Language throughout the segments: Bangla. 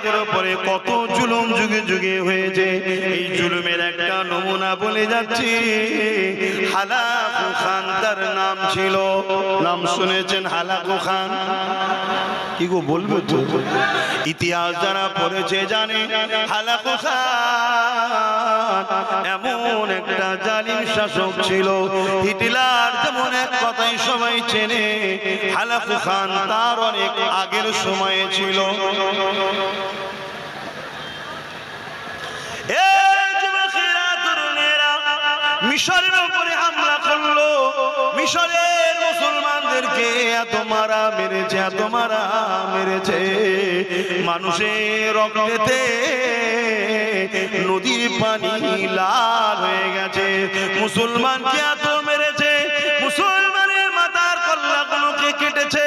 উম্মতের উপরে কত জুলুম যুগে যুগে হয়েছে। এই জুলুমের একটা নমুনা বলে যাচ্ছি। হালাকু খান তার নাম ছিল। নাম শুনেছেন হালাকু খান? কি গো বলবে তো? ইতিহাস যারা পড়েছে জানে হালাকু খান এমন একটা জালিম শাসক ছিল। হিটলার যেমন এক কথাই সবাই চেনে, হালাকু খান তার অনেক আগের সময়ে ছিল। মিশরের উপরে হামলা করলো, মিশরের মুসলমানদেরকে এত মারা মেরেছে, এত মারা মেরেছে, মানুষের রক্তেতে নদীর পানি লাল হয়ে গেছে। মুসলমানকে এত মেরেছে, মুসলমানের মাথার কল্লাগুলোকে কেটেছে।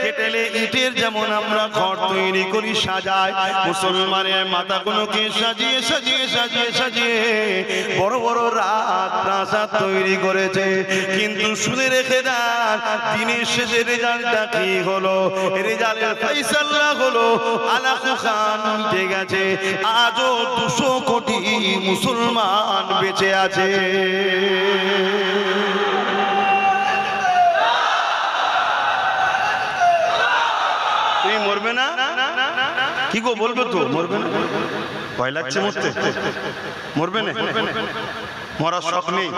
কেটেলে ইটের যেমন আমরা ঘর তৈরি করি সাজাই, মুসলমানের মাথাগুলোকে সাজিয়ে সাজিয়ে সাজিয়ে সাজিয়ে বড় বড় রাত প্রাসাদ তৈরি করেছে। কিন্তু শুনে রেখে দেন, দিনের শেষে রেজাল্টটা কি হলো? রেজাল্টের ফাইসালা হলো হালাকু খান মিটে গেছে। আজও 200 কোটি মুসলমান বেঁচে আছে। তুমি মরবে না? কি গো বলবে তো? মরবে না? ভয় লাগছে মরতে? মরবে না? মরার শখ নেই?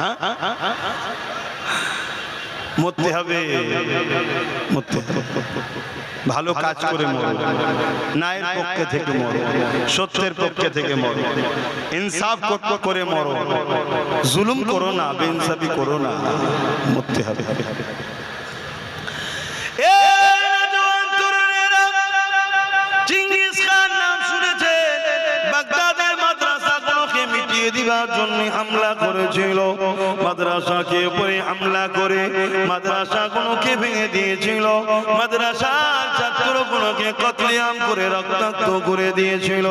হ্যাঁ, মরতে হবে, মরতে হবে। ভালো কাজ করে মরো, ন্যায়ের পক্ষে থেকে মরো, সত্যের পক্ষে থেকে মরো, ইনসাফ করে মরো, জুলুম করো না, বেইনসাফি করো না। মরতে হবে। চিঙ্গিস খান নাম শুনেছে? বাগদাদের মাদ্রাসাগুলোকে মিটিয়ে দিবার জন্য হামলা করেছিল। মাদ্রাসাকে উপরে হামলা করে মাদ্রাসাগুলোকে ভেঙে দিয়েছিল। মাদ্রাসার ছাত্রগুলোকে কতলেআম করে রক্তাক্ত করে দিয়েছিল।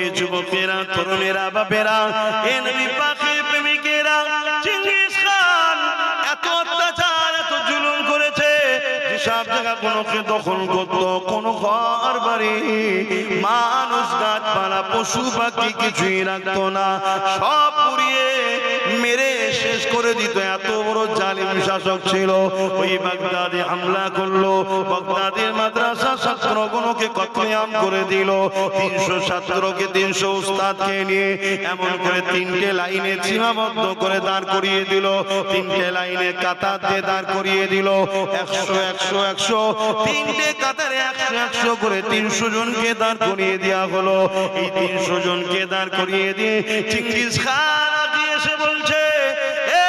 এই যুবকেরা, তরুণেরা, বাপেরা, এ নবী পাকের প্রেমিকেরা, চিঙ্গিস খান এত অত্যাচার, এত জুলুম করেছে। সব জায়গাগুলোকে দখল করত, কোনো ঘর বাড়ি, মানুষ, গাছপালা, পশু পাখি কিছুই রাখতো না, সব পুড়িয়ে মেরে শেষ করে দিত। এত বড় জালিম শাসক ছিল। ওই বাগদাদে হামলা করলো, বাগদাদের মাদ্রাসা ছাত্রগুলোকে কতলেআম করে দিল। 300 ছাত্রকে, 300 উস্তাদকে নিয়ে এমন করে 3টে লাইনে সীমাবদ্ধ করে দাঁড় করিয়ে দিল। 3টে লাইনে কাতার দিয়ে দাঁড় করিয়ে দিল। 100 100 100 3টে কাতারে 100 100 করে 300 জনকে দাঁড় করিয়ে দেওয়া হলো। এই 300 জনকে দাঁড় করিয়ে দিয়ে চিঙ্গিস খান আগিয়ে এসে বলছে, এ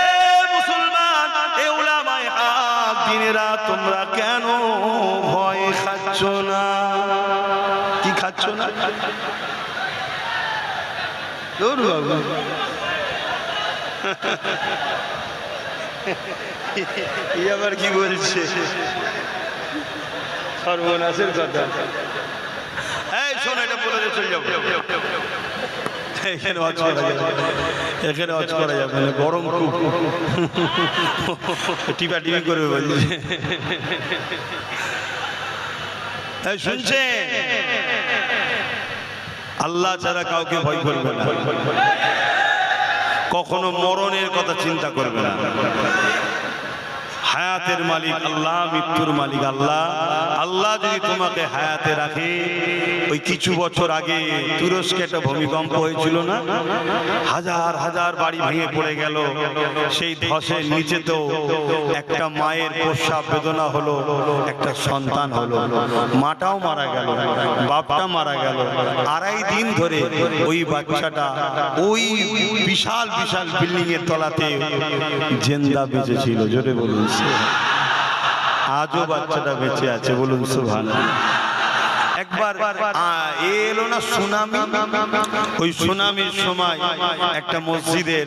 মুসলমান, এ উলামায়ে হক, দিনেরা, তোমরা কেন ভয় খাচ্ছ না? কি খাচ্ছ না? দূর বাবু, আবার কি বলছে? সর্বনাশের কথা। এই শোনো, এটা বলে দিয়ে চলে যাবো। এখানে ওয়াজ করা যাবে, এখানে ওয়াজ করা যাবে না, গরম খুব, টিপা টিপি করবে বলছে। শুনছে? আল্লাহ ছাড়া কাউকে ভয় করবে না, কখনো মরণের কথা চিন্তা করবে না। হায়াতের মালিক আল্লাহ, মৃত্যুর মালিক আল্লাহ। আল্লাহ যদি তোমাকে হায়াতে রাখে, ওই কিছু বছর আগে তুরস্কে একটা ভূমিকম্প হয়েছিল না? হাজার হাজার বাড়ি ভেঙে পড়ে গেল। সেই ধসের নিচে তো একটা মায়ের প্রসব বেদনা হলো, একটা সন্তান হলো, মাটাও মারা গেল, বাপটা মারা গেল। 2.5 দিন ধরে ওই বাচ্চাটা ওই বিশাল বিশাল বিল্ডিং এর তলাতে জিন্দা বেঁচে ছিল। জোরে বলুন, আজও বাচ্চাটা বেঁচে আছে, বলুন সুবহানাল্লাহ। একবার এলো না সুনামি, ওই সুনামির সময় একটা মসজিদের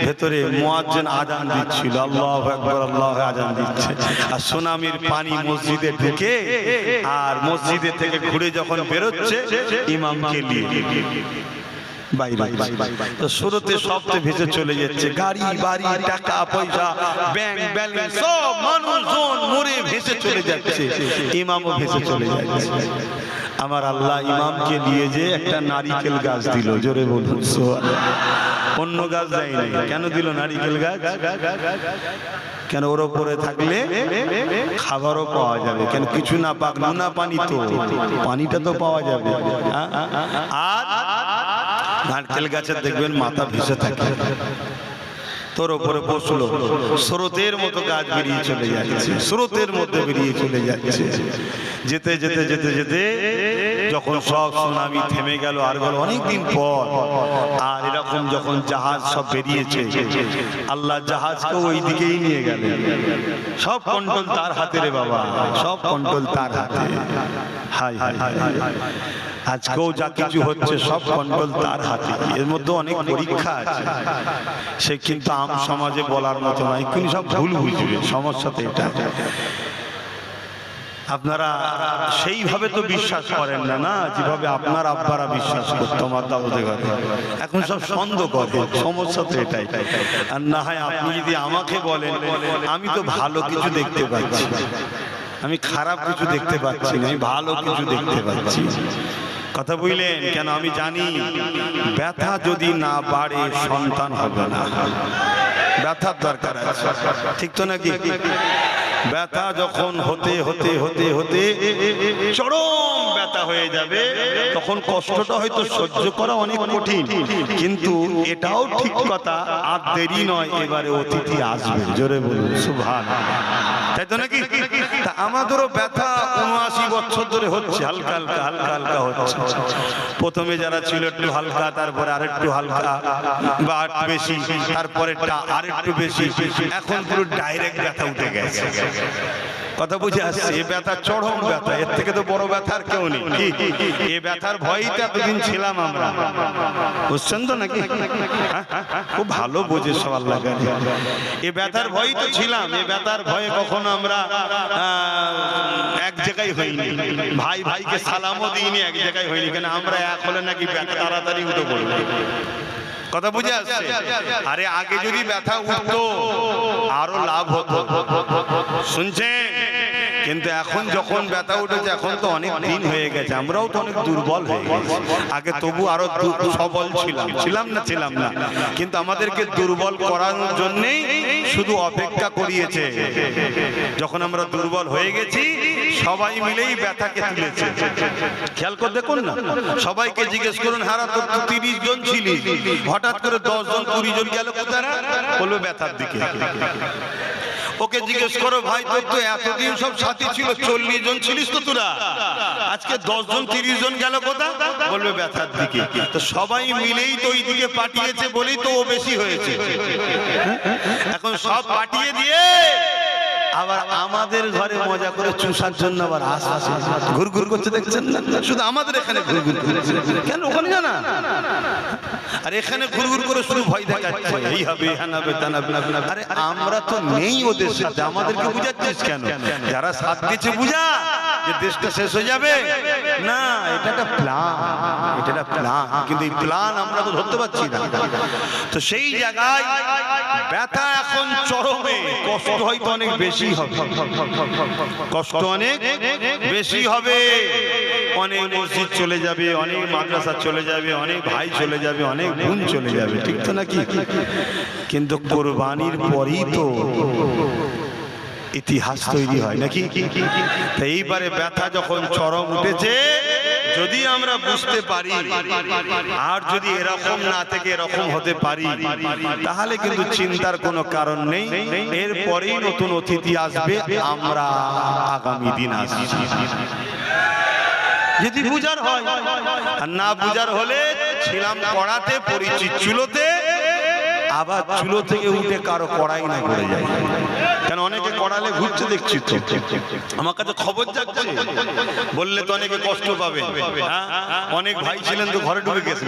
ভেতরে মুয়াজ্জিন আযান দিচ্ছিল, আল্লাহু আকবার, আল্লাহু আযান দিচ্ছে, আর সুনামির পানি মসজিদে ঢুকে আর মসজিদের থেকে ঘুরে যখন বেরোচ্ছে ইমামকে নিয়ে বাইরে, তো শুরুতে সবচেয়ে ভেসে চলে যাচ্ছে গাড়ি বাড়ি, টাকা পয়সা, ব্যাংক ব্যালেন্স, সব মানুষজন মরে ভেসে চলে যাচ্ছে, ইমামও ভেসে চলে যাচ্ছে। আমার আল্লাহ ইমামকে নিয়ে যে একটা নারিকেল গাছ দিল, জোরে বলুন সুবহানাল্লাহ। অন্য গাছ দেয়নি, কেন দিল নারিকেল গাছ? কেন ওর ওপরে থাকলে খাবারও পাওয়া যাবে, কেন কিছু না পাক নোনা পানি তো পানিটা তো পাওয়া যাবে। আর নারকেল গাছের দেখবেন মাথা ভেসে থাকে, তোর ওপরে বসলো, স্রোতের মতো গাছ বেরিয়ে চলে যাচ্ছে, স্রোতের মধ্যে বেরিয়ে চলে যাচ্ছে। যেতে যেতে যেতে যেতে যখন সব সুনামি থেমে গেল, আর গেল অনেকদিন পর, আর এরকম যখন জাহাজ সব বেরিয়েছে, আল্লাহ জাহাজকে ওই দিকেই নিয়ে গেলেন। সব কন্ট্রোল তার হাতে রে বাবা, সব কন্ট্রোল তার হাতে। হাই হাই হাই, আজকেও যা কিছু হচ্ছে সব কন্ট্রোল তার হাতে। এর মধ্যে অনেক পরীক্ষা আছে, সে কিন্তু আম সমাজে বলার মতো নয়, কিন্তু সব ভুল বুঝবে, সমস্যা তো এটা। আপনারা সেইভাবে তো বিশ্বাস করেন না, না যেভাবে আপনার আব্বারা বিশ্বাস করতো আমার দাদুদের ঘরে। এখন সব সন্দেহ করে, সমস্যা তো এটাই। আর না হয় আপনি যদি আমাকে বলেন, আমি তো ভালো কিছু দেখতে পাচ্ছি, আমি খারাপ কিছু দেখতে পাচ্ছি না, আমি ভালো কিছু দেখতে পাচ্ছি। কথা বুঝলেন? কেন আমি জানি ব্যথা যদি না বাড়ে সন্তান হবে না, ব্যথার দরকার আছে, ঠিক তো নাকি? ব্যথা যখন হতে হতে হতে হতে চরম ব্যথা হয়ে যাবে, তখন কষ্টটা হয়তো সহ্য করা অনেক কঠিন, কিন্তু এটাও ঠিক কথা, আর দেরি নয়, এবারে অতিথি আসবে, জোরে বলুন সুবহানাল্লাহ, তাই তো নাকি? তা আমাদেরও ব্যথা ৭৯ বছর ধরে হচ্ছে, হালকা হালকা হালকা হালকা হচ্ছে। প্রথমে যারা ছিল একটু হালকা, তারপরে আরেকটু হালকা বা একটু বেশি, তারপরে আরেকটু বেশি, এখন পুরো ডাইরেক্ট ব্যথা উঠে গেছে। কথা বুঝে আসছে? এ ব্যথা চরম ব্যথা, এর থেকে তো বড় ব্যথার কেউ নেই। এ ব্যথার ভয়টা এতদিন ছিলাম আমরা, বুঝছেন তো নাকি? খুব ভালো বোঝে সব আল্লাহ। এ ব্যথার ভয় তো ছিলাম, এ ব্যথার ভয়ে কখনো আমরা এক জায়গায় হইনি, ভাই ভাইকে সালামও দিইনি, এক জায়গায় হইনি, কেন আমরা এক হলে নাকি ব্যথা তাড়াতাড়ি উঠে পড়বে। কথা বুঝে আসছে? আরে আগে যদি ব্যথা উঠতো আরো লাভ হতো, শুনছেন? কিন্তু এখন যখন ব্যথা উঠেছে, এখন তো অনেক দিন হয়ে গেছে, আমরাও তো অনেক দুর্বল হয়ে গেছি। আগে তবু আরো সবল ছিলাম না, কিন্তু আমাদেরকে দুর্বল করানোর জন্যই শুধু অপেক্ষা করিয়েছে। যখন আমরা দুর্বল হয়ে গেছি, সবাই মিলেই ব্যথাকে তুলেছে। খেয়াল করে দেখুন না, সবাইকে জিজ্ঞেস করুন, হারা তো 30 জন ছিলি, হঠাৎ করে 10 জন 20 জন গেল কোথায়? বলবে ব্যথার দিকে। ওকে জিজ্ঞেস করো, ভাই তোর তো এতদিন সব সাথী ছিল, 40 জন ছিলিস তো তোরা, আজকে 10 জন 30 জন গেল কোথায়? বলবে ব্যথার দিকে। তো সবাই মিলেই তো ওই দিকে পাঠিয়েছে বলেই তো ও বেশি হয়েছে। এখন সব পাঠিয়ে দিয়ে আবার আমাদের ঘরে মজা করে চুষার জন্য আবার আসছে, ঘুরঘুর করছে, দেখছেন না? শুধু আমাদের এখানে ঘুরঘুর করছে, কেন ওখানে জানা? আর এখানে ঘুরঘুর করে শুধু ভয় দেখাচ্ছে, এই হবে, হানাবে, তানাবে। আরে আমরা তো নেই ওদের সাথে, আমাদেরকে বুঝাচ্ছিস কেন? যারা সাথ দিচ্ছে বুঝা যে দেশটা শেষ হয়ে যাবে না, এটা একটা প্ল্যান, এটা একটা প্ল্যান, কিন্তু এই প্ল্যান আমরা তো ধরতে পারছি না। তো সেই জায়গায় ব্যথা এখন চরমে, কষ্ট হয়তো অনেক বেশি হবে, কষ্ট অনেক বেশি হবে। অনেক মসজিদ চলে যাবে, অনেক মাদ্রাসা চলে যাবে, অনেক ভাই চলে যাবে, অনেক বোন চলে যাবে, ঠিক তো নাকি? কিন্তু কোরবানির পরেই তো ইতিহাস তৈরি হয় নাকি? এইবারে ব্যথা যখন চরম উঠেছে, যদি আমরা বুঝতে পারি আর যদি এরকম না থেকে এরকম হতে পারি, তাহলে কিন্তু চিন্তার কোনো কারণ নেই। এরপরেই নতুন অতিথি আসবে, আমরা আগামী দিন আসছি। যদি বুঝার হয়, আর না বুঝার হলে ছিলাম কড়াতে, পরিচিত চুলোতে, আবার চুলো থেকে উঠে কারো কড়াই না করে যায়। কেন অনেকে কড়ালে ঘুরছে দেখছি তো, আমার কাছে খবর যাচ্ছে, বললে তো অনেকে কষ্ট পাবে। অনেক ভাই ছিলেন তো ঘরে ঢুকে গেছে,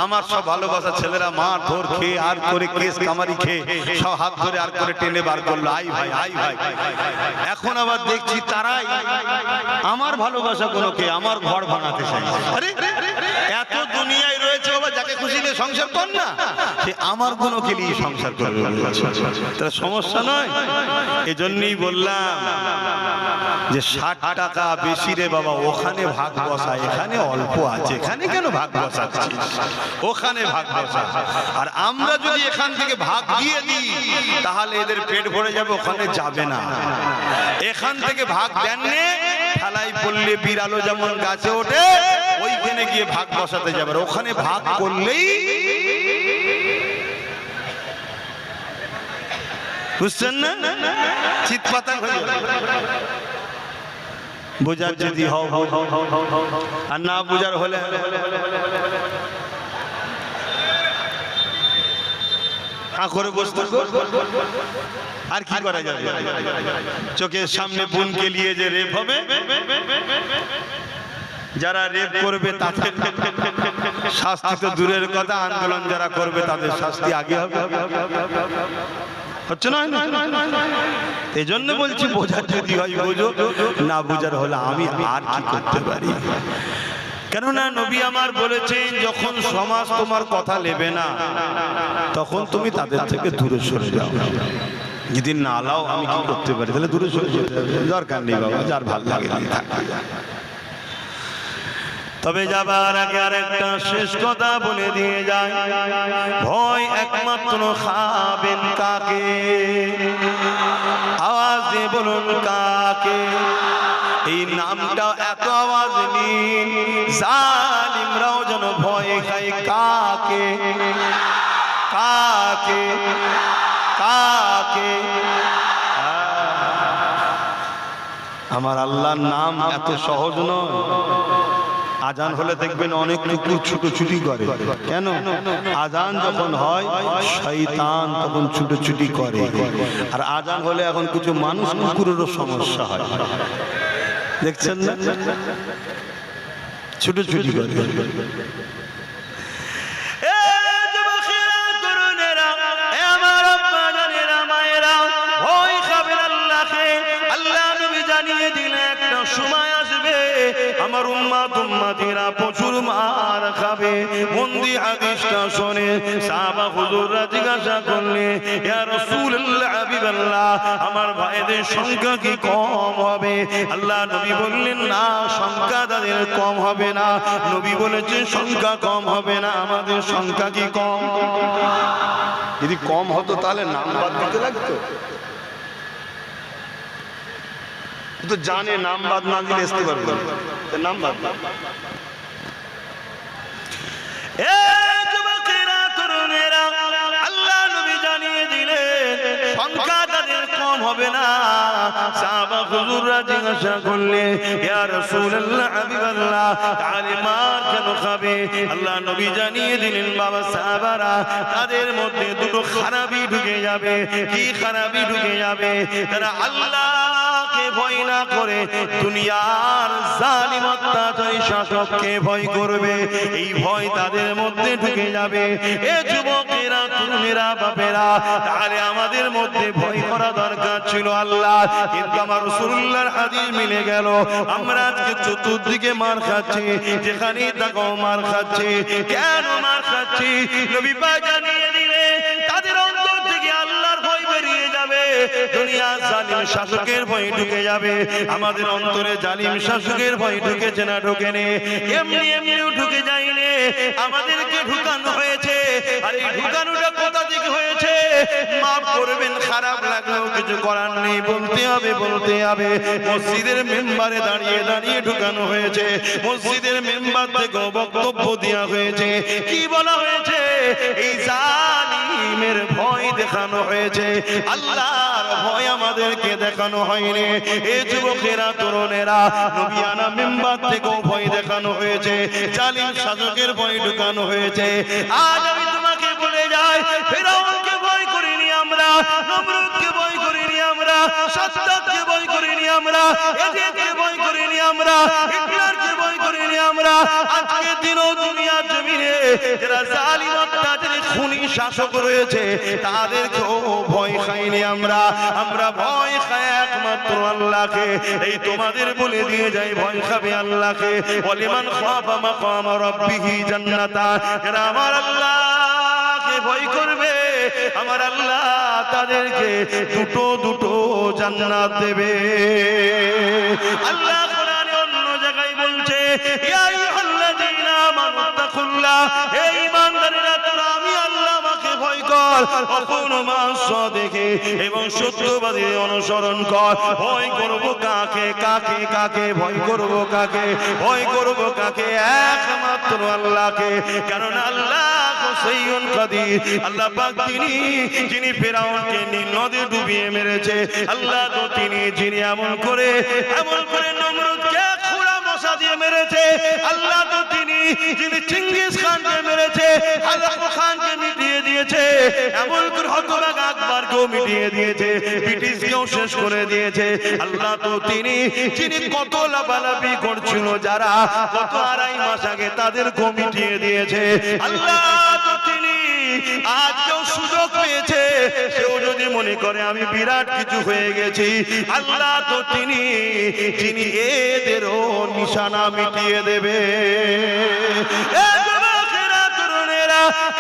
আমার সব ভালোবাসা ছেলেরা মার ধর খেয়ে আর করে কেস কামারি খেয়ে সব হাত ধরে আর করে টেনে বার করলো, আই ভাই আই ভাই। এখন আবার দেখছি তারাই আমার ভালোবাসা গুলোকে আমার ঘর ভাঙাতে চাই। আরে এত দুনিয়ায় রয়েছে বাবা, যাকে খুশি নিয়ে সংসার কর না, সে আমার গুণকে নিয়ে সংসার করবে, তাহলে সমস্যা নয়। এজন্যই বললাম যে 60 টাকা বেশি রে বাবা, ওখানে ভাগ বসা, এখানে অল্প আছে, এখানে কেন ভাগ বসাচ্ছিস, ওখানে ভাগ বসা। আর আমরা যদি এখান থেকে ভাগ দিয়ে দিই তাহলে এদের পেট ভরে যাবে, ওখানে যাবে না। এখান থেকে ভাগ দেননি, ঠালাই পড়লে বিড়ালো যেমন গাছে ওঠে, ওইখানে গিয়ে ভাগ বসাতে যাবে। ওখানে ভাগ করলেই, বুঝছেন না, চিৎপাতা হয়ে যাবে। বুঝার যদি হও আর না বুঝার হলে করে বসতে, আর কি করা যাবে। চোখের সামনে বোনকে নিয়ে যে রেপ হবে, যারা রেপ করবে তাদের শাস্তি তো দূরের কথা, আন্দোলন যারা করবে তাদের শাস্তি আগে হবে, হচ্ছে না? এই জন্য বলছি বোঝার যদি হয় বোঝো, না বোঝার হলে আমি আর কি করতে পারি। কেননা নবী আমার বলেছেন, যখন সমাজ তোমার কথা নেবে না তখন তুমি তাদের থেকে দূরে সরে যাও। যদি না লাও আমি কি করতে পারি, তাহলে দূরে সরে যেতে হবে, দরকার নেই বাবা, যার ভালো লাগে থাকে। তবে যাবার আগে আর একটা শেষ কথা বলে দিয়ে যায়, ভয় একমাত্র খাবেন কাকে, আওয়াজ দিয়ে বলুন কাকে। এই নামটা এত আওয়াজ নিন, জালিমরাও যেন ভয় খায় কাকে, কাকে, কাকে। আমার আল্লাহর নাম এত সহজ নয়। আজান হলে দেখবেন অনেক কুকুর ছুটোছুটি করে, কেন? আজান যখন হয় শয়তান তখন ছুটোছুটি করে, আর আজান হলে এখন কিছু মানুষ কুকুরেরও সমস্যা হয়, দেখছেন না, ছুটোছুটি করে। আমার উম্মত উম্মতিরা প্রচুর মার খাবে। বন্দি হাদিসটা শুনে সাহাবা হুজুররা জিজ্ঞাসা করলে, ইয়া রাসূলুল্লাহ, হাবিবাল্লাহ, আমার ভাইদের সংখ্যা কি কম হবে? আল্লাহ নবী বললেন, না, সংখ্যা তাদের কম হবে না। নবী বলেছে সংখ্যা কম হবে না, আমাদের সংখ্যা কি কম? যদি কম হতো তাহলে নাম বাদ দিতে লাগতো। তো জানে নাম বাদ না দিলে আসতে পারবে না, নাম বাদ। আল্লাহ নবী জানিয়ে দিলেন সংখ্যা তাদের কম হবে না। সাহাবা হুজুররা জিজ্ঞাসা করলে, ইয়া রাসূলুল্লাহ, হাবিবাল্লাহ, তাহলে মার কেন খাবে? আল্লাহ নবী জানিয়ে দিলেন, বাবা সাহাবারা, তাদের মধ্যে দুটো খারাপি ঢুকে যাবে। কি খারাপি ঢুকে যাবে? তারা আল্লাহকে ভয় না করে দুনিয়ার জালিম অত্যাচারী শাসককে ভয় করবে। এই ভয় তাদের মধ্যে ঢুকে যাবে। এ যুবকেরা, তরুণেরা, বাপেরা, তাহলে আমাদের মধ্যে ভয় করা দরকার ছিল আল্লাহ, কিন্তু আমার রাসূলুল্লাহর হাদিস মিলে গেল। আমরা আজকে চতুর্দিকে মার খাচ্ছি, যেখানেই তাকাও মার খাচ্ছি। কেন মার খাচ্ছি? নবী পাক জানিয়ে দিলে তাদের অন্তর থেকে আল্লাহর ভয় বেরিয়ে যাবে, দুনিয়ার জালিম শাসকের ভয় ঢুকে যাবে। আমাদের অন্তরে জালিম শাসকের ভয় ঢুকেছে না ঢোকেনি? এমনি এমনিও ঢুকে যায়নি, আমাদেরকে ঢুকানো হয়েছে। আর এই ঢুকানোটা কোথা থেকে হয়েছে? মাফ করবেন, খারাপ লাগলেও কিছু করার নেই, বলতে হবে, বলতে হবে। মসজিদের মেম্বারে দাঁড়িয়ে দাঁড়িয়ে ঢুকানো হয়েছে, মসজিদের মেম্বার থেকে বক্তব্য দেওয়া হয়েছে। কি বলা হয়েছে? এই জালিমের ভয় দেখানো হয়েছে, আল্লাহর ভয় আমাদেরকে দেখানো হয়নি। এই যুবকেরা, তরুণেরা, নবিয়ানা মেম্বার থেকেও ভয় দেখানো হয়েছে, জালিম শাসকের ভয় ঢুকানো হয়েছে। আজ আমি তোমাকে বলে যাই, ফিরআউনকে ভয় করিনি আমরা, নমরুদকে ভয় করিনি আমরা, সাদ্দাতকে ভয় করিনি আমরা, ইয়াজিদকে ভয় করিনি আমরা, হিটলারকে ভয় করিনি আমরা। আজকে দিনও দুনিয়ার জমিনে যারা জালিম অত্যাচারী খুনি শাসক রয়েছে তাদেরকেও ভয় খাইনি আমরা। আমরা ভয় খাই একমাত্র আল্লাহকে। এই তোমাদের বলে দিয়ে যাই, ভয় খাবে আল্লাহকে। ওয়ালিমান খাফা মাকাম রাব্বিহি জান্নাতান। এরা আমার আল্লাহ আল্লাহকে ভয় করবে আমার আল্লাহ তাদেরকে দুটো দুটো জান্নাত দেবে। আল্লাহ কোরআনে অন্য জায়গায় বলছে ইয়া আইয়ুহাল্লাযীনা আমানু তাকুল্লাহ, হে ঈমানদারেরা তোমরা আমি আল্লাহকে ভয় কর, ওয়াকুনু মা'আস সাদিকিন, এবং সত্যবাদীদের অনুসরণ কর। ভয় করব কাকে কাকে কাকে ভয় করব কাকে ভয় করব কাকে? একমাত্র আল্লাহকে। কারণ আল্লাহ হাসিয়ুন কাদির, আল্লাহ পাক তিনি যিনি ফেরাউনকে নীল নদে ডুবিয়ে মেরেছে। আল্লাহ তো তিনি যিনি এমন করে নমরুদকে খুরা মশা দিয়ে মেরেছে। আল্লাহ তো তিনি যিনি চেঙ্গিস খানকে মেরেছে, হালাকু খানকে মিটিয়ে দিয়েছে। এমন করে হতভাগ আকবরকেও মিটিয়ে দিয়েছে, ব্রিটিশকেও শেষ করে দিয়েছে। আল্লাহ তো তিনি যিনি কত লাফালাফি করছিল যারা কত আড়াই মাস আগে তাদেরকেও মিটিয়ে দিয়েছে। আল্লাহ তো তিনি আজকেও সুযোগ পেয়েছে, সেও যদি মনে করে আমি বিরাট কিছু হয়ে গেছি, আল্লাহ তো তিনি যিনি এদেরও নিশানা মিটিয়ে দেবে।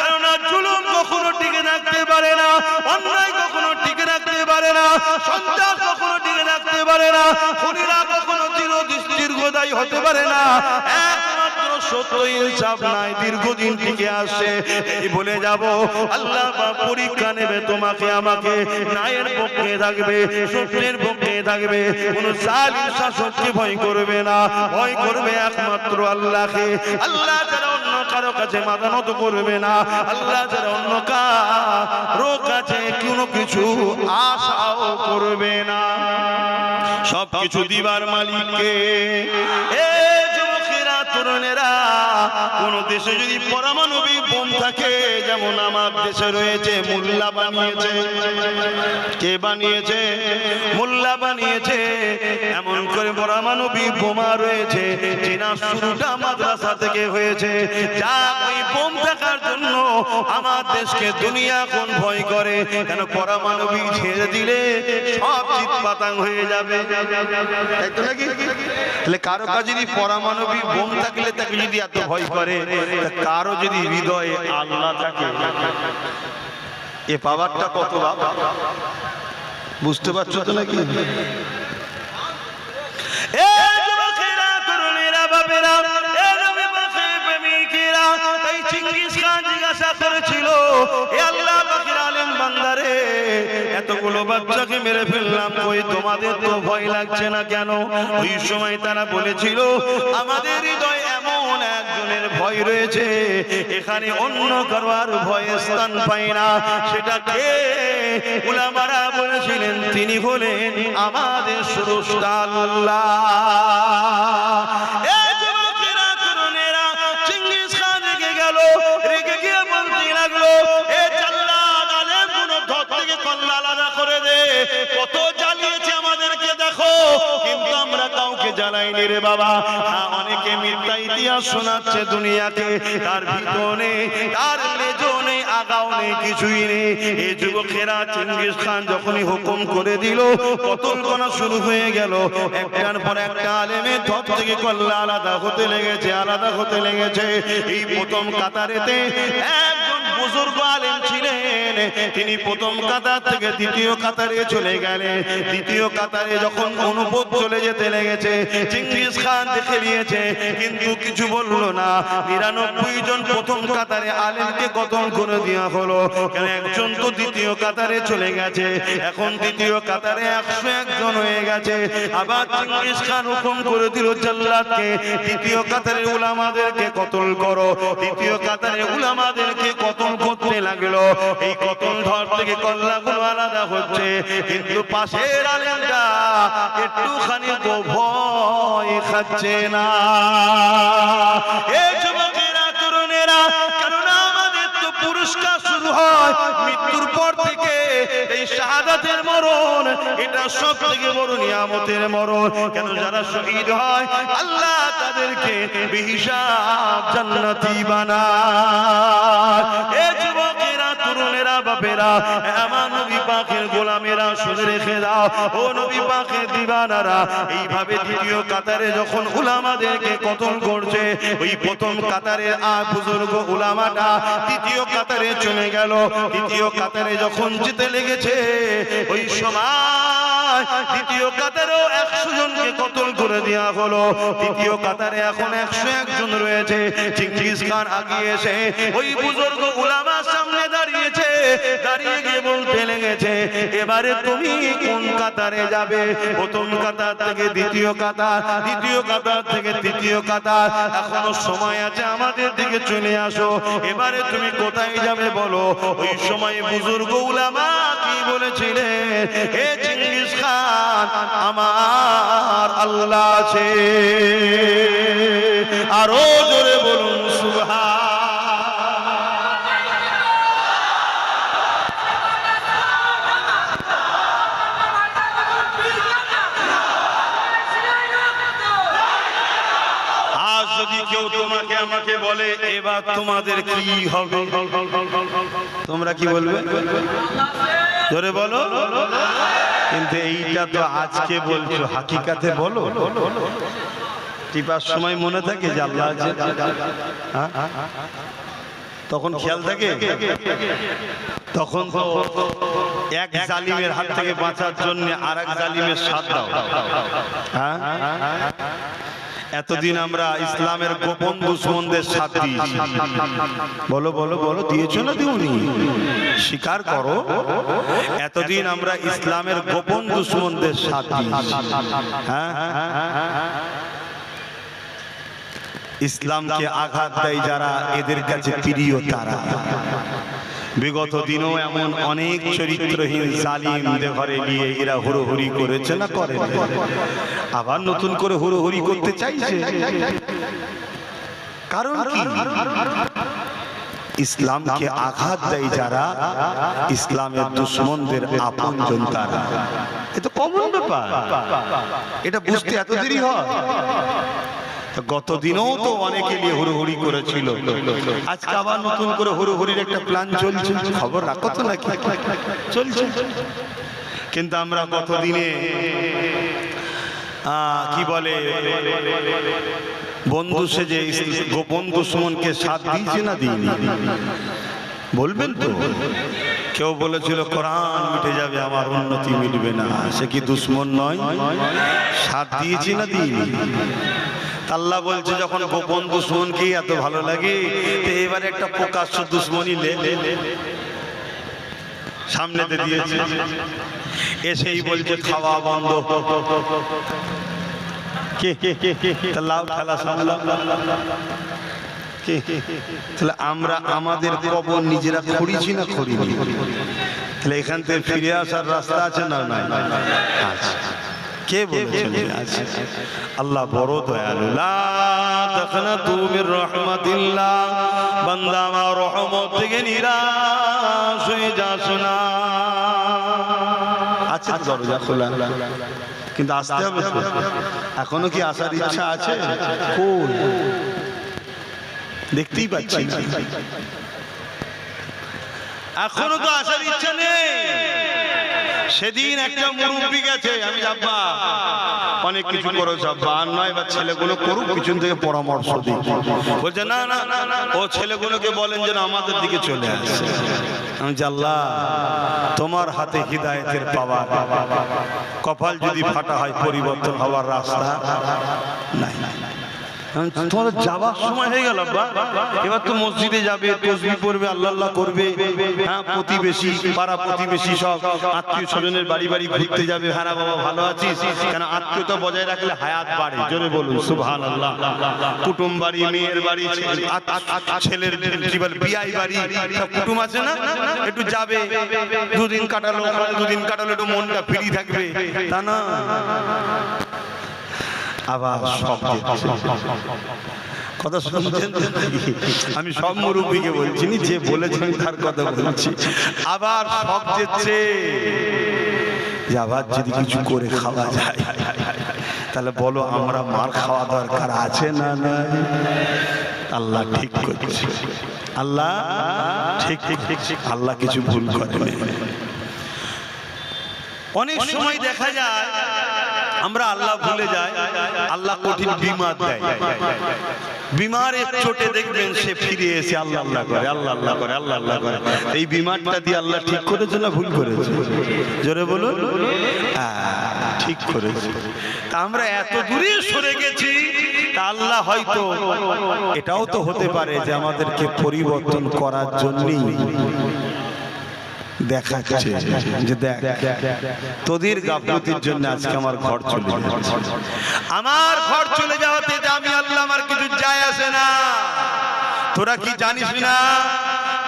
কারণ জুলুম কখনো টিকে রাখতে পারে না, অন্যায় কখনো টিকে রাখতে পারে না, সন্ত্রাস কখনো টিকে রাখতে পারে না, খুনিরা কখনো দীর্ঘদায়ী হতে পারে না। একমাত্র সত্য ইনসাফ নাই দীর্ঘদিন টিকে আসে। এই বলে যাব আল্লাহ পরীক্ষা নেবে তোমাকে আমাকে, ন্যায়ের পক্ষে থাকবে, সত্যের পক্ষে থাকবে, কোন জালিম শাসককে ভয় করবে না, ভয় করবে একমাত্র আল্লাহকে। আল্লাহ যারা অন্য কারো কাছে মাথা নত করবে না, আল্লাহ যারা অন্য কারো কাছে কোনো কিছু আশাও করবে না। সব কিছু দিবার মালিককে। তরুণেরা, কোন দেশে যদি পারমাণবিক বোম থাকে, যেমন আমার দেশে রয়েছে, মোল্লা বানিয়েছে। কে বানিয়েছে? মোল্লা বানিয়েছে। এমন করে পারমাণবিক বোমা রয়েছে, যেটা শুরুটা মাদ্রাসা থেকে হয়েছে। যা ওই বোম থাকার জন্য আমার দেশকে দুনিয়া কোন ভয় করে, কেন পারমাণবিক ছেড়ে দিলে সব চিৎপাতাং হয়ে যাবে। তাই তো নাকি? তাহলে কারো কাছে যদি পারমাণবিক বোম থাকলে তাকে যদি এত ভয় করে, কারো যদি হৃদয়ে আল্লাহ থাকে, এ পাওয়ারটা কত বাবা বুঝতে পারছো তো নাকি? এতগুলো বাচ্চাকে মেরে ফেললাম, কই তোমাদের তো ভয় লাগছে না কেন? ওই সময় তারা বলেছিল আমাদের হৃদয় এমন একজনের ভয় রয়েছে, এখানে অন্য কারোর ভয় স্থান পায় না। সেটা কে? উলামারা বলেছিলেন তিনি হলেন আমাদের স্রষ্টা আল্লাহ। চেঙ্গিস খান রেগে গেল, রেগে গিয়ে বলতে লাগলো এ জাল্লাদ আলেম গুলো ধর থেকে কল্লা আলাদা করে দে, কত জ্বালিয়েছে আমাদেরকে দেখো, কিন্তু আমরা কাউকে জ্বালাইনি রে বাবা। হ্যাঁ, অনেকে মিথ্যা ইতিহাস শোনাচ্ছে দুনিয়াকে, তার ভিতরে তার লেজও নেই, আগাও নেই, কিছুই নেই। এই যুবকেরা চেঙ্গিস খান যখনই হুকুম করে দিল, কতল করা শুরু হয়ে গেল। একটার পর একটা আলেমের ধর থেকে কল্লা আলাদা হতে লেগেছে, আলাদা হতে লেগেছে। এই প্রথম কাতারেতে একজন বুজুর্গ আলেম ছিলেন, তিনি প্রথম কাতার থেকে দ্বিতীয় কাতারে চলে গেলেন। দ্বিতীয় কাতারে যখন অনুভব চলে যেতে লেগেছে, চেঙ্গিস খান দেখে নিয়েছে, কিন্তু কিছু বললো না। ৯৯ জন প্রথম কাতারে আলেমকে কতল করে দেওয়া হলো, কেন একজন তো দ্বিতীয় কাতারে চলে গেছে, এখন দ্বিতীয় কাতারে ১০১ জন হয়ে গেছে। আবার চেঙ্গিস খান হুকুম করে দিল জাল্লাদকে দ্বিতীয় কাতারে উলামাদেরকে কতল করো। দ্বিতীয় কাতারে উলামাদেরকে কতল করতে লাগলো। এই কতল ধর থেকে কল্লাগুলো আলাদা হচ্ছে, কিন্তু পাশের আলেমটা একটুখানি ভয় খাচ্ছে না। এই যুবকেরা, তরুণেরা, কারণ আমাদের তো পুরস্কার শুরু হয় মৃত্যুর পর থেকে। এই শাহাদাতের মরণ, এটা সব থেকে বড় নিয়ামতের মরণ। কেন যারা শহীদ হয় আল্লাহ তাদেরকে বেহিসাব জান্নাতি বানায়। এই যুবকেরা, তরুণেরা বাপেরা আমার নবী পাকের গোলামেরা শুনে রেখে দাও ও নবী পাকের দিওয়ানারা এইভাবে দ্বিতীয় কাতারে যখন উলামাদেরকে কতল করছে ওই প্রথম কাতারের বুজুর্গ উলামাটা দ্বিতীয় কাতারে চলে গেল দ্বিতীয় কাতারে যখন যেতে লেগেছে ওই সময় দ্বিতীয় কাতারেও 100 জনকে কতল করে দেওয়া হলো দ্বিতীয় কাতারে এখন 101 জন রয়েছে চেঙ্গিস খান আগিয়ে এসে ওই বুজুর্গ উলামার সামনে দাঁড়িয়েছে দাঁড়িয়ে গিয়ে বলতে লেগেছে এবারে তুমি কোন কাতারে যাবে প্রথম কাতার থেকে দ্বিতীয় কাতার দ্বিতীয় কাতার থেকে তৃতীয় কাতার এখনো সময় আছে আমাদের দিকে চলে আসো এবারে তুমি কোথায় যাবে বলো ওই সময় বুজুর্গ উলামা কি বলেছিলেন হে চেঙ্গিস খান আমার আল্লাহ আছে আরো জোরে বলুন সুবহান যদি কেউ তোমাকে আমাকে বলে এবার তোমাদের কি হবে তোমরা কি বলবে জোরে বলো কিন্তু এইটা তো আজকে বলছো হাকিকাতে বলো টিপার সময় মনে থাকে যে আল্লাহ আছে তখন খেয়াল থাকে তখন তো এক জালিমের হাত থেকে বাঁচার জন্য আরেক জালিমের সাথ দাও হ্যাঁ এতদিন আমরা ইসলামের গোপন দুশমনদের সাথ দিয়েছি বলো বলো বলো দিয়েছো না দিওনি স্বীকার করো এতদিন আমরা ইসলামের গোপন দুশমনদের সাথ দিয়েছি হ্যাঁ ইসলামকে আঘাত দেয় যারা এদের কাছে প্রিয় তারা বিগত দিনও এমন অনেক চরিত্রহীন জালিমদের ঘরে নিয়ে এরা হুড়োহুড়ি করেছে না করে আবার নতুন করে হুড়োহুড়ি করতে চাইছে কারণ কি ইসলামকে আঘাত দেয় যারা ইসলামের দুশমনদের আপনজন তারা এটা কমন ব্যাপার এটা বুঝতে এত দেরি হয় গত দিনও তো অনেকে নিয়ে হুড়োহুড়ি করেছিল আজকে আবার নতুন করে হুড়োহুড়ির একটা প্ল্যান চলছে খবর রাখো তো নাকি চলছে কিন্তু আমরা গত দিনে কি বলে বন্ধু সেজে গোপন দুশমনকে সাথ দিয়েছে না দিইনি বলবেন তো কেউ বলেছিল কোরআন মিটে যাবে আমার উন্নতি মিলবে না সে কি দুশমন নয় সাথ দিয়েছি না দিইনি আল্লাহ বলছে যখন গোপন দুশমনকে এত ভালো লাগে তো এবারে একটা প্রকাশ্য দুশমনী সামনেতে দিয়েছে এসেই বলছে খাওয়া বন্ধ লাউ খেলা সামলা তাহলে আমরা আমাদের কবর নিজেরা খড়িছি না খড়িনি তাহলে এখান থেকে ফিরে আসার রাস্তা আছে না না আচ্ছা কে বলেছেন আল্লাহ বড় দয়ালু লা তাকনাতু মির রাহমাতিল্লাহ বান্দা আমার রহমত থেকে নিরাশ হয়ে যাস না আচ্ছা দরজা খোলা কিন্তু আসতে হবে এখনো কি আসার ইচ্ছা আছে কোন দেখতেই পাচ্ছি এখনো তো আসার ইচ্ছা নেই সেদিন একটা মুরব্বি গেছে আমি আব্বা অনেক কিছু করেছ আব্বা আর নয় এবার ছেলেগুলো করুক পিছন থেকে পরামর্শ দিই বলছে না না ও ছেলেগুলোকে বলেন যেন আমাদের দিকে চলে আসে আমি আল্লাহ তোমার হাতে হিদায়েতের পাওয়ার কপাল যদি ফাটা হয় পরিবর্তন হওয়ার রাস্তা নাই তোমার যাওয়ার সময় হয়ে গেল এবার তো মসজিদে যাবে তাসবিহ পড়বে আল্লাহ আল্লাহ করবে হ্যাঁ প্রতিবেশী পাড়া প্রতিবেশী সব আত্মীয় স্বজনের বাড়ি বাড়ি ঘুরতে যাবে হ্যাঁ বাবা ভালো আছিস কেন আত্মীয়তা বজায় রাখলে হায়াত বাড়ে জোরে বলুন সুবহানাল্লাহ কুটুম বাড়ি মেয়ের বাড়ি ছেলের বিয়াই বাড়ি সব কুটুম আছে না একটু যাবে দুদিন কাটালো একটু মনটা ফ্রি থাকবে তা না আবার সব কথা শুনছেন আমি সব মুরব্বীকে বলছি যে বলেছেন তার কথা বলছি আবার সব দিচ্ছে যে আবার যদি কিছু করে খাওয়া যায় তাহলে বলো আমরা মার খাওয়া দরকার আছে না না আল্লাহ ঠিক করছে আল্লাহ ঠিক ঠিক আল্লাহ কিছু ভুল করেনি। অনেক সময় দেখা যায় আমরা আল্লাহ ভুলে যাই, আল্লাহ কঠিন বিমার দেয়, বিমারের চোটে দেখবেন সে ফিরে এসে আল্লাহ আল্লাহ করে, আল্লাহ আল্লাহ করে, আল্লাহ আল্লাহ করে। এই বিমারটা দিয়ে আল্লাহ ঠিক করেছে না ভুল করেছে? জোরে বলুন। ঠিক করেছে। তা আমরা এত দূরে সরে গেছি, তা আল্লাহ হয়তো এটাও তো হতে পারে যে আমাদেরকে পরিবর্তন করার জন্যই দেখাচ্ছে যে দেখ তোদের গাফলতির জন্য আজকে আমার ঘর চলে যাচ্ছে। আমার ঘর চলে যাওয়াতে আমি আল্লাহ আমার কিছু যায় আসে না। তোরা কি জানিস না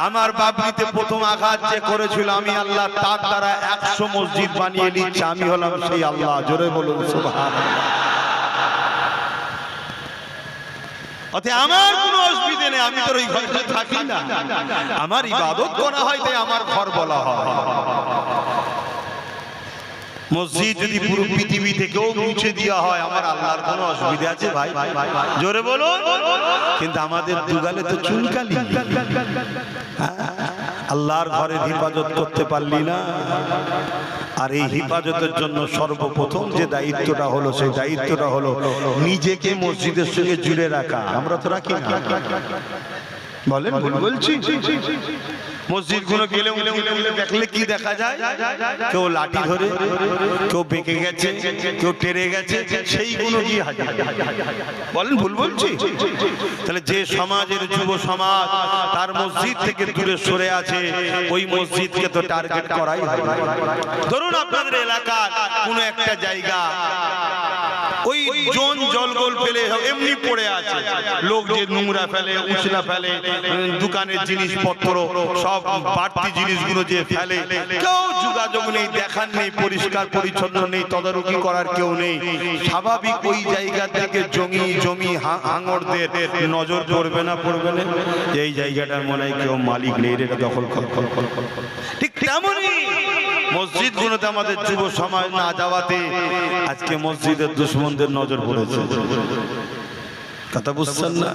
আমার বাবলিতে প্রথম আঘাত যে করেছিল আমি আল্লাহ, তার দ্বারা 100 মসজিদ বানিয়ে নিচ্ছে। আমি হলাম সেই আল্লাহ। জোরে বলুন সুবহানাল্লাহ। আমার কোনো অসুবিধা নেই, আমি তোর ওই ঘরে থাকি না, আমার ইবাদত করা হয় তাই আমার ঘর বলা হয়। মসজিদ যদি পুরো পৃথিবী থেকেও মুছে দেওয়া হয় আমার আল্লাহর কোনো অসুবিধা আছে ভাই? জোরে বলুন। কিন্তু আমাদের দুগালে তো চুনকালি, আল্লাহর ঘরের হেফাজত করতে পারলি না। আর এই হেফাজতের জন্য সর্বপ্রথম যে দায়িত্বটা হলো, সেই দায়িত্বটা হলো নিজেকে মসজিদের সঙ্গে জুড়ে রাখা। আমরা তো রাখি না, বলেন ভুল বলছি? মসজিদ গুলো গেলে দেখলে কি দেখা যায়? কেউ লাঠি ধরে, কেউ বেঁকে গেছে, কেউ টেরে গেছে, সেইগুলো গিয়ে হাজির। বলেন ভুল বলছি? তাহলে যে সমাজের যুব সমাজ তার মসজিদ থেকে দূরে সরে আছে, ওই মসজিদকে তো টার্গেট করাই হয়। ধরুন আপনাদের এলাকার কোনো একটা জায়গা ওই জন জলগোল ফেলে এমনি পড়ে আছে, লোক যে নোংরা ফেলে, উছলা ফেলে, দোকানের জিনিসপত্র সব বাড়তি জিনিসগুলো যে ফেলে, কেউ যোগাযোগ নেই, দেখার নেই, পরিষ্কার পরিচ্ছন্ন নেই, তদারকি করার কেউ নেই। স্বাভাবিক ওই জায়গা থেকে জমি হাঙরদের নজর পড়বে না, পড়বে না? এই জায়গাটার মনে হয় কেউ মালিক নেই, এটা দখল কর। ঠিক তেমনই মসজিদ গুলোতে আমাদের যুব সমাজ না যাওয়াতে আজকে মসজিদের দুশমনদের নজর পড়েছে। কথা বুঝছেন না?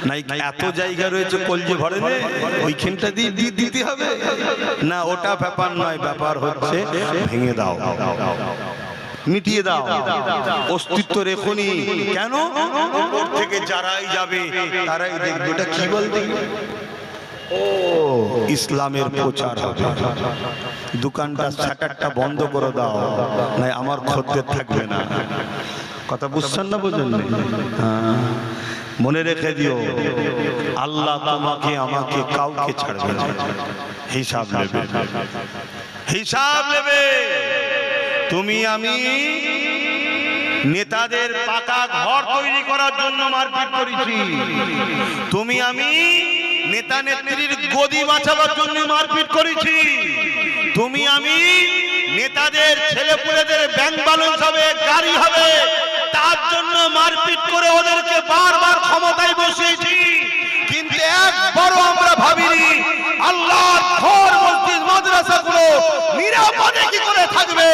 নাই এত জায়গা রয়েছে কলজে ভরে নে, ওইখানটা দিয়ে দিতে হবে না, ওটা ব্যাপার নয়। ব্যাপার হচ্ছে ভেঙে দাও, মিটিয়ে দাও, অস্তিত্ব রেখনি। কেন? ওপর থেকে যারাই যাবে তারাই দেখবে এটা কি বলতে ও ইসলামের প্রচার হবে। দোকানটা শাটারটা বন্ধ করে দাও, নাই আমার খদ্দের থাকবে না। কথা বুঝছেন না? বুঝেন না? মনে রেখে দিও, আল্লাহ তোমাকে আমাকে কাউকে ছাড়বে না, হিসাব নেবে, হিসাব নেবে। তুমি আমি নেতাদের পাকা ঘর তৈরি করার জন্য মারপিট করেছি, তুমি আমি নেতা নেত্রীর গদি বাঁচাবার জন্য মারপিট করেছি, তুমি আমি নেতাদের ছেলেপুলেদের ব্যাংক ব্যালেন্স হবে, গাড়ি হবে, তার জন্য মারপিট করে ওদেরকে বারবার ক্ষমতায় বসিয়েছি। কিন্তু একবারও আমরা ভাবিনি আল্লাহর ঘর মসজিদ মাদ্রাসাগুলো নিরাপদে কি করে থাকবে,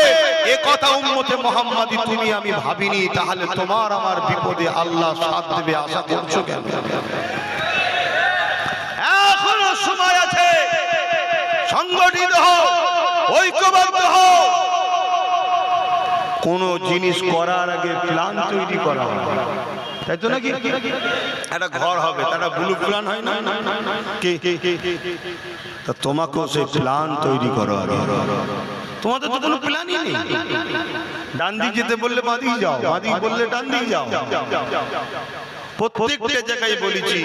এ কথা উম্মতে মুহাম্মাদি তুমি আমি ভাবিনি। তাহলে তোমার আমার বিপদে আল্লাহ সাথ দেবে আশা করছো কেন? এখনো সময় আছে, সংগঠিত হও, ঐক্যবদ্ধ হও। কোন জিনিস করার আগে প্ল্যান তৈরি করা হয়, তাই তো নাকি? একটা ঘর হবে, তারা ব্লু প্ল্যান হয় না? তা তোমাকেও সেই প্ল্যান তৈরি করো। তোমাদের তো কোনো প্ল্যানই নেই। ডান দিক যেতে বললে বাঁ দিক যাও, বাঁ দিক বললে ডান দিক যাও। প্রত্যেকটা জায়গায় বলেছি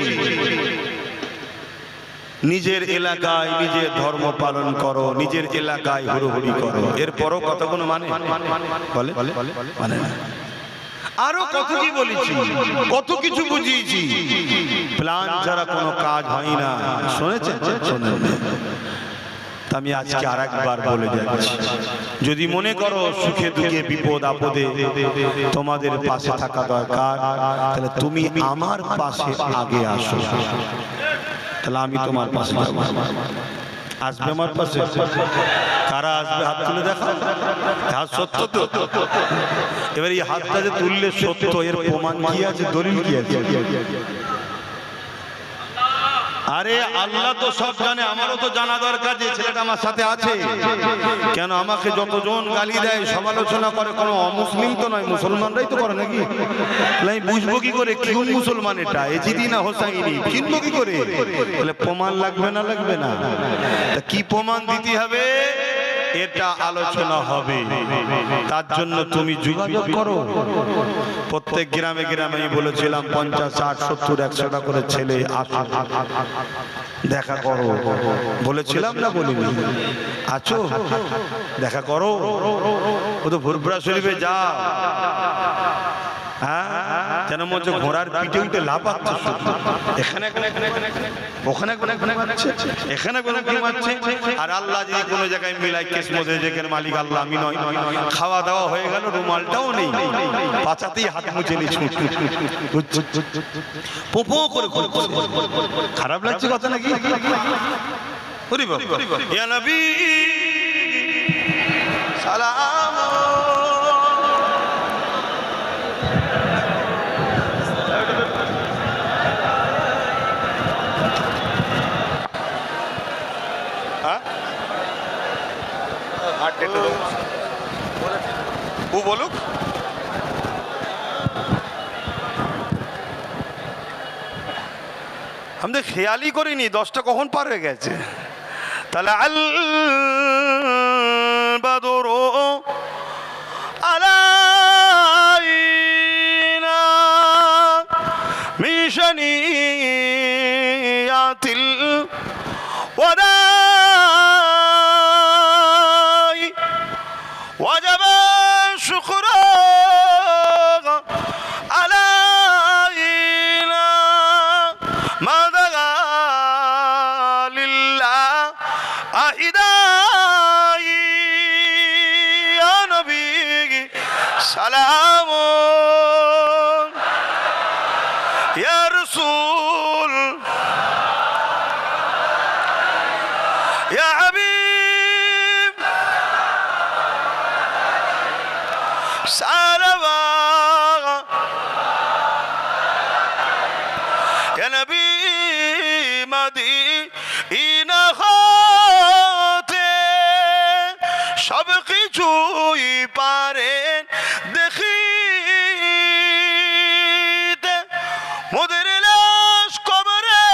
নিজের এলাকায় নিজের ধর্ম পালন করো, নিজের এলাকায় হুড়োহুড়ি করো। এরপরও কত কোনো মানে বলে মানে না। আরো কত কি বলেছি, কত কিছু বুঝিয়েছি। প্ল্যান ছাড়া কোনো কাজ হয় না। শুনেছেন? শোনেন? আমি আজকে আরেকবার বলে যাচ্ছি, যদি মনে করো সুখে দুঃখে বিপদ আপদে তোমাদের পাশে থাকা দরকার, তাহলে তুমি আমার পাশে আগে আসো, তাহলে আমি তোমার পাশে যাবো। আসবে আমার পাশে? কারা আসবে হাত তুলে দেখা। হাত সত্য তো? এবার এই হাতটা যে তুললে সত্য, এর প্রমাণ কি আছে, দলিল কি আছে? আরে আল্লাহ তো সব জানে, আমারও তো জানা দরকার যে ছেলেটা আমার সাথে আছে। কেন আমাকে যতজন গালি দেয়, সমালোচনা করে, কোনো অমুসলিম তো নয়, মুসলমানরাই তো করে নাকি? আমি বুঝবো কি করে কোন মুসলমান এটা, এজিদি না হোসাইনি, চিনবো কি করে? তাহলে প্রমাণ লাগবে না? লাগবে না? তা কি প্রমাণ দিতে হবে? এটা আলোচনা হবে, তার জন্য তুমি যোগাযোগ করো। প্রত্যেক গ্রামে গ্রামে আমি বলেছিলাম 50, 60, 70, 100টা করে ছেলে আসো, দেখা করো। বলেছিলাম না বলিনি? আছো, দেখা করো। ও তো ভুরভুরা শরীফে যা, হ্যাঁ, যেন মনে ঘোড়ার পিঠে উঠে লাফাচ্ছে, এখানে ওখানে এখানে আর আল্লাহ যদি কোনো জায়গায় মিলাই কেস মধ্যে, যেখানে মালিক আল্লাহ, আমি নয়। খাওয়া দাওয়া হয়ে গেল, রুমালটাও নেই, পাছাতেই হাত মুছে নিচ্ছি, পোপো করে। খারাপ লাগছে কথা নাকি? ইয়া নবী সালাম। ও বলুক, আমাদের খেয়ালই করিনি 10টা কখন পার হয়ে গেছে। তাহলে আল বাদরু আলাইনা মিশানিয়াতিল ওয়াদা وجب الشكر علينا ما دعا لله أهداي يا نبي سلام يا رسول يا حبيب سالما يا نبي مدينة হতে সব কিছুই পারেন দেখিতে, মোদের লাশ কবরে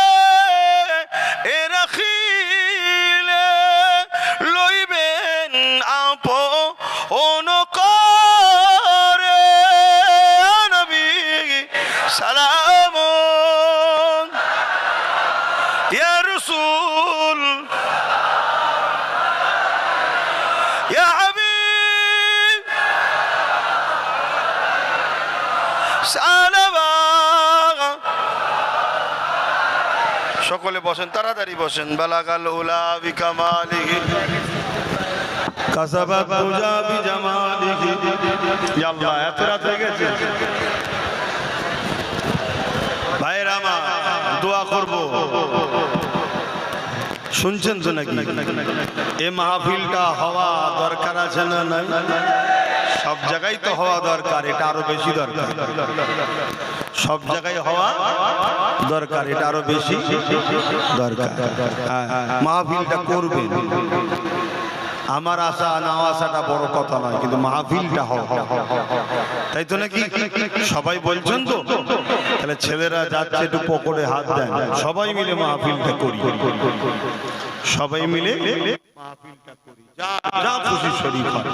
এ রাখিলে লইবেন আপন সালাম ইয়া রাসূল ইয়া হাবিব সালাম। সকলে বসেন, তাড়াতাড়ি বসেন। বালাগাল উলা বিকামালিহি কাসাবাত তুজা বিজামালিহি। ইয়া আল্লাহ, এত রাত হয়ে গেছে। ভাইরা আমার, দোয়া করব, শুনছেন তো নাকি? এ মাহফিলটা হওয়া দরকার আছে না? নাই, সব জায়গায় তো হওয়া দরকার, এটা আরো বেশি দরকার। সব জায়গায় হওয়া দরকার, এটা আরো বেশি দরকার। মাহফিলটা করবেন। আমার আশা না আশাটা বড় কথা নয়, কিন্তু মাহফিলটা হোক, তাই তো নাকি? সবাই বলছেন তো? তাহলে ছেলেরা যাচ্ছে, একটু পকেটে হাত দেন, সবাই মিলে মাহফিলটা করি, সবাই মিলে মাহফিলটা করি, যা খুশি শরীর হয়।